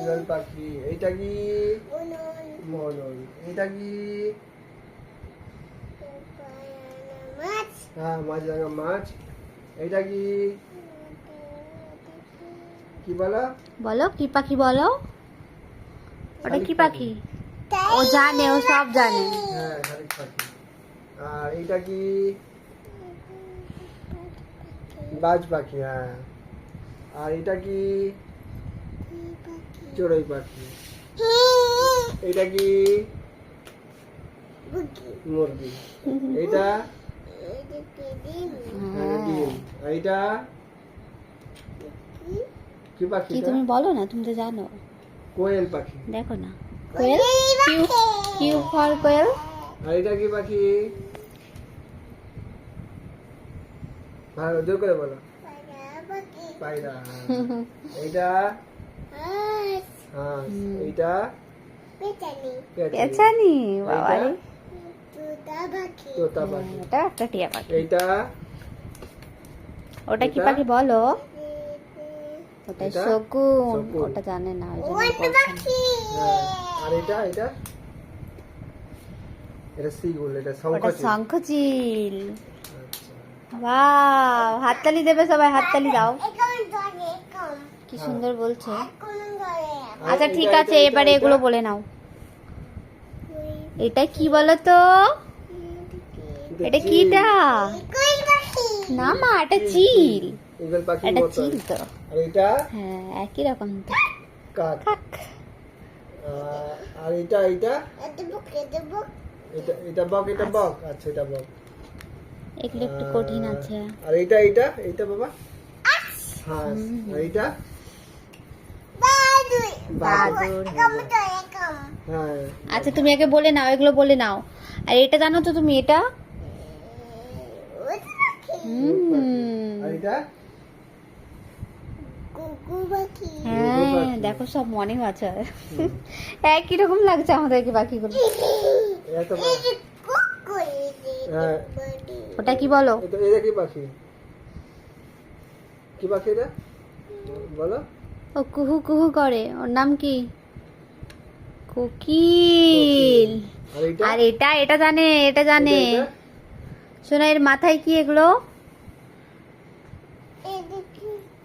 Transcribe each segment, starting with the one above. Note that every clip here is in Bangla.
ঈগল পাখি। এইটা কি? ময়ূর। এটা কি? হ্যাঁ, মাছরাঙা মাছ। এইটা কি? কি বলো? বলো কি পাখি বলো? ওটা কি পাখি? ও জানে, ও সব জানে। হ্যাঁ, শালিক পাখি। আর এইটা কি? বাজ পাখি। হ্যাঁ। আর এটা কি? চড়ুই পাখি। এটা কি? মুরগি। এইটা? হ্যাঁ, ডিম। আর এইটা কি পাখি? কি তুমি বলো না, তুমি তো জানো। কোয়েল পাখি। দেখো না, কোয়েল। কিউ কিউ ফর কোয়েল। আর এটা কি পাখি? ভালো জোর করে বলো। পায়রা। এইটা হাঁস। এইটা পেছানি। বাবা রে, তোতা পাখি। এটা একটা টিয়া পাখি। এইটা ওটা কি পাখি বলো? ওটা এটা? শকুন। শকুন। ওটা জানে না, ওই জন্য বলছে না। হ্যাঁ। আর এটা এটা এটা সিগুল। এটা ওটা শঙ্খচিল। শঙ্খচিল। আচ্ছা। বাহ, হাততালি দেবে সবাই, হাততালি দাও। কি সুন্দর বলছে। আচ্ছা ঠিক আছে, এবারে এগুলো বলে নাও। এটা কি বলো তো? এটা কিটা? না মা, এটা চিল। ঈগল পাখি এটা মতো। চিল তো। আর এটা হ্যাঁ, একই রকম তো। কাক। কাক। আর এটা এটা এটা এটা বক। এটা বক। আচ্ছা, এটা বক। এগুলো একটু কঠিন আছে। আর এটা এটা এটা বাবা হাঁস। আর এটা বাদুড়। হ্যাঁ। আচ্ছা তুমি আগে বলে নাও, এগুলো বলে নাও। আর এটা জানো তো তুমি, এটা? আর এটা হ্যাঁ, দেখো সব মনেও আছে। একই রকম লাগছে আমাদেরকে পাখিগুলো। এটা হ্যাঁ। ওটা কি বলো? এটা কি পাখি? কি পাখি এটা বলো? ও কুহু কুহু করে, ওর নাম কি? কোকিল। আর এটা আর এটা এটা জানে, এটা জানে। এটা? শোনা, এর মাথায় কি এগুলো?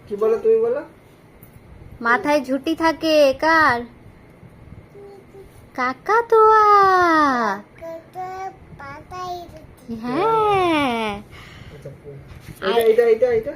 কি বলো তুমি বলো? মাথায় ঝুঁটি থাকে, কার? কাকাতুয়া। হ্যাঁ। আচ্ছা, এটা এটা এটা এটা